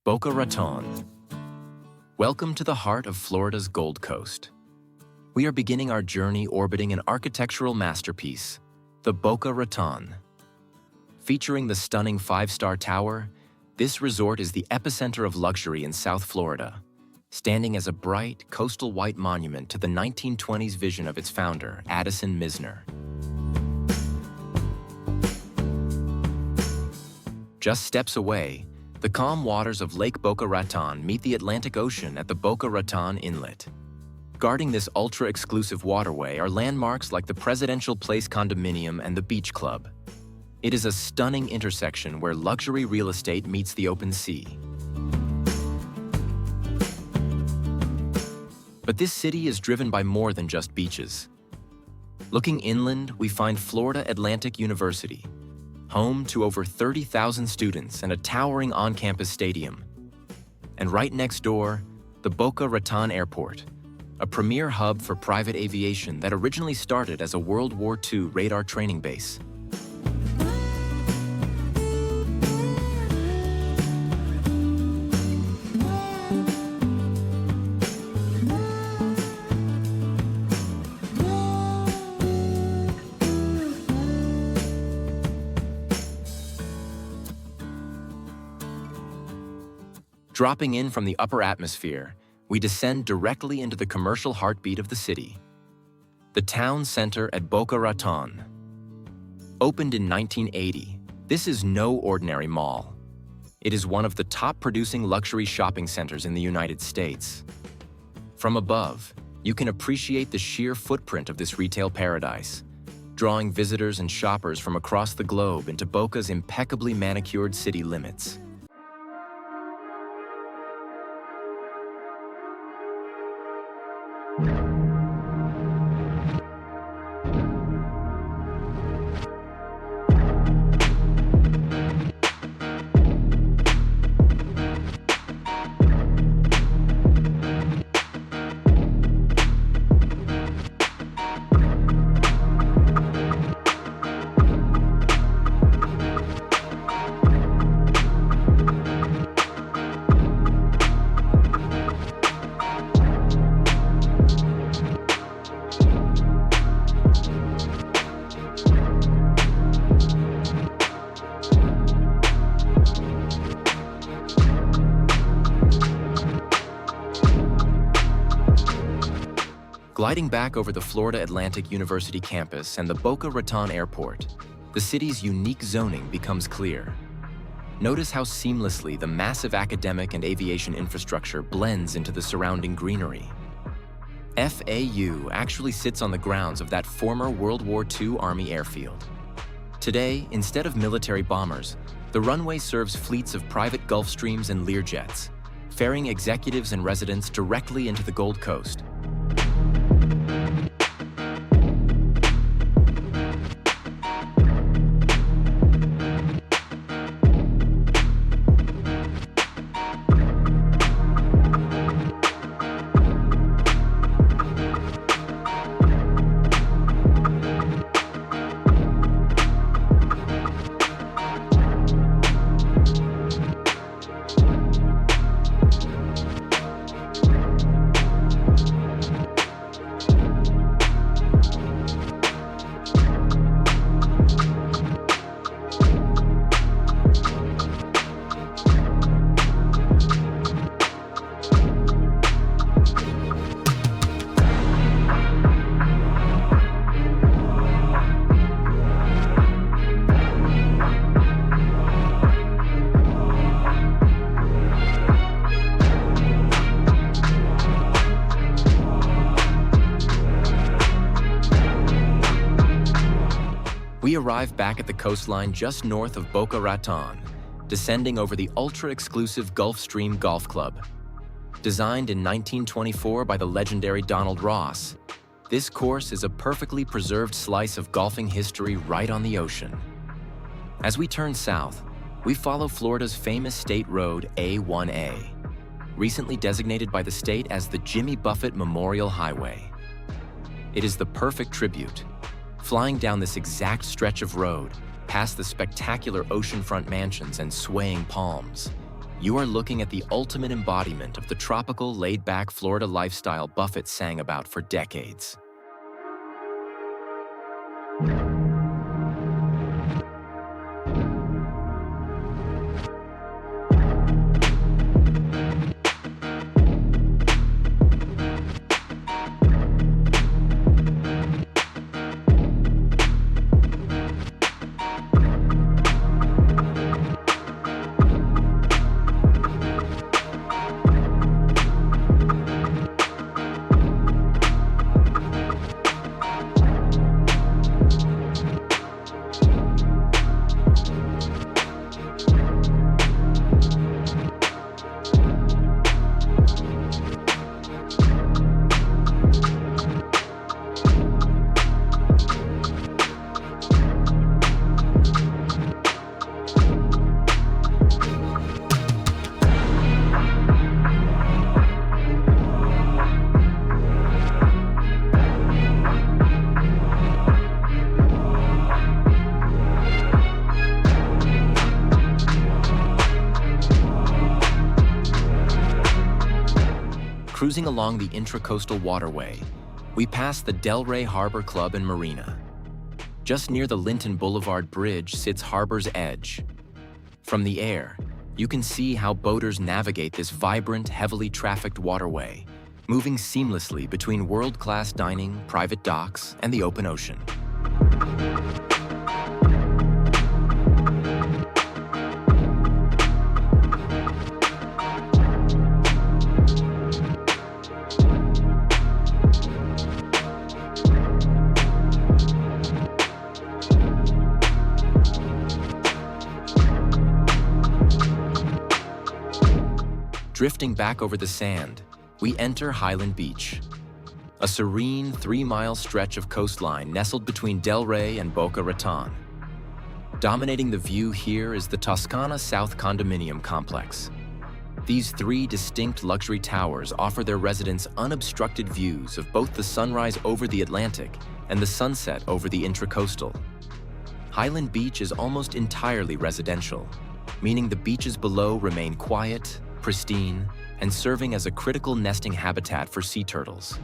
Boca Raton. Welcome to the heart of Florida's Gold Coast. We are beginning our journey orbiting an architectural masterpiece, the Boca Raton. Featuring the stunning five-star tower, this resort is the epicenter of luxury in South Florida, standing as a bright, coastal white monument to the 1920s vision of its founder, Addison Misner. Just steps away, the calm waters of Lake Boca Raton meet the Atlantic Ocean at the Boca Raton Inlet. Guarding this ultra-exclusive waterway are landmarks like the Presidential Place Condominium and the Beach Club. It is a stunning intersection where luxury real estate meets the open sea. But this city is driven by more than just beaches. Looking inland, we find Florida Atlantic University, home to over 30,000 students and a towering on-campus stadium. And right next door, the Boca Raton Airport, a premier hub for private aviation that originally started as a World War II radar training base. Dropping in from the upper atmosphere, we descend directly into the commercial heartbeat of the city. The town center at Boca Raton. Opened in 1980, this is no ordinary mall. It is one of the top-producing luxury shopping centers in the United States. From above, you can appreciate the sheer footprint of this retail paradise, drawing visitors and shoppers from across the globe into Boca's impeccably manicured city limits. Gliding back over the Florida Atlantic University campus and the Boca Raton Airport, the city's unique zoning becomes clear. Notice how seamlessly the massive academic and aviation infrastructure blends into the surrounding greenery. FAU actually sits on the grounds of that former World War II Army airfield. Today, instead of military bombers, the runway serves fleets of private Gulfstreams and Learjets, ferrying executives and residents directly into the Gold Coast. We arrive back at the coastline just north of Boca Raton, descending over the ultra-exclusive Gulfstream Golf Club. Designed in 1924 by the legendary Donald Ross, this course is a perfectly preserved slice of golfing history right on the ocean. As we turn south, we follow Florida's famous state road A1A, recently designated by the state as the Jimmy Buffett Memorial Highway. It is the perfect tribute, flying down this exact stretch of road, past the spectacular oceanfront mansions and swaying palms. You are looking at the ultimate embodiment of the tropical, laid-back Florida lifestyle Buffett sang about for decades. Cruising along the Intracoastal Waterway, we pass the Delray Harbor Club and Marina. Just near the Linton Boulevard Bridge sits Harbor's Edge. From the air, you can see how boaters navigate this vibrant, heavily trafficked waterway, moving seamlessly between world-class dining, private docks, and the open ocean. Drifting back over the sand, we enter Highland Beach, a serene 3-mile stretch of coastline nestled between Delray and Boca Raton. Dominating the view here is the Toscana South Condominium Complex. These 3 distinct luxury towers offer their residents unobstructed views of both the sunrise over the Atlantic and the sunset over the Intracoastal. Highland Beach is almost entirely residential, meaning the beaches below remain quiet, pristine, and serving as a critical nesting habitat for sea turtles.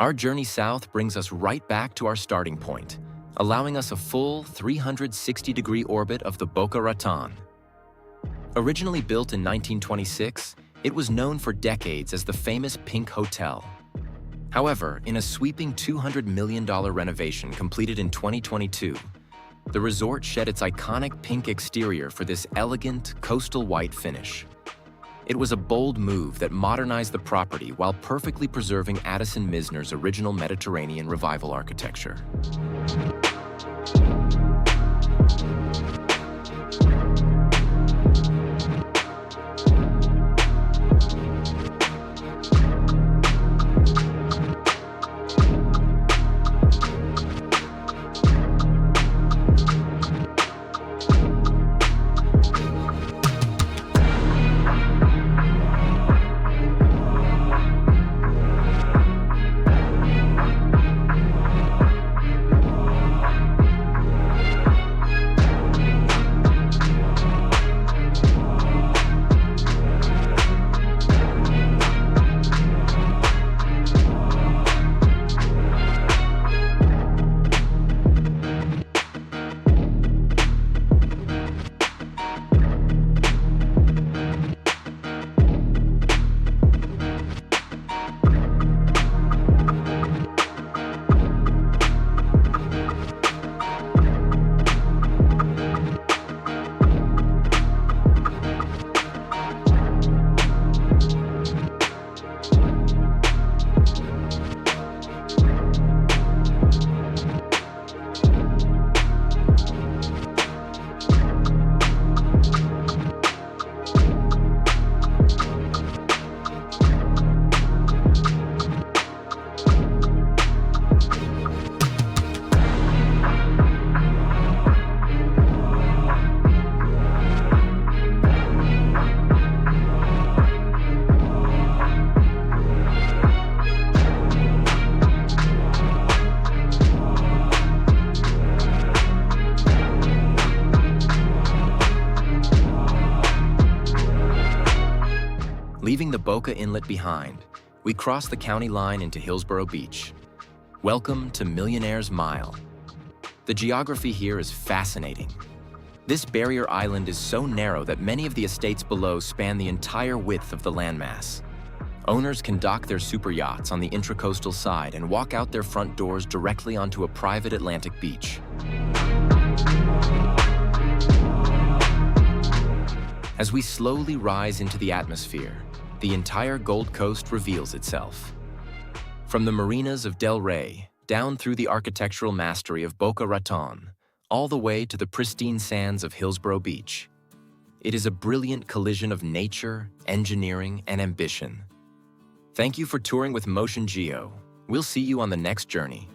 Our journey south brings us right back to our starting point, allowing us a full 360-degree orbit of the Boca Raton. Originally built in 1926, it was known for decades as the famous Pink Hotel. However, in a sweeping $200 million renovation completed in 2022, the resort shed its iconic pink exterior for this elegant, coastal white finish. It was a bold move that modernized the property while perfectly preserving Addison Mizner's original Mediterranean Revival architecture. Boca Inlet behind, we cross the county line into Hillsboro Beach. Welcome to Millionaire's Mile. The geography here is fascinating. This barrier island is so narrow that many of the estates below span the entire width of the landmass. Owners can dock their super yachts on the intracoastal side and walk out their front doors directly onto a private Atlantic beach. As we slowly rise into the atmosphere, the entire Gold Coast reveals itself. From the marinas of Delray, down through the architectural mastery of Boca Raton, all the way to the pristine sands of Hillsboro Beach. It is a brilliant collision of nature, engineering, and ambition. Thank you for touring with MotionGeo. We'll see you on the next journey.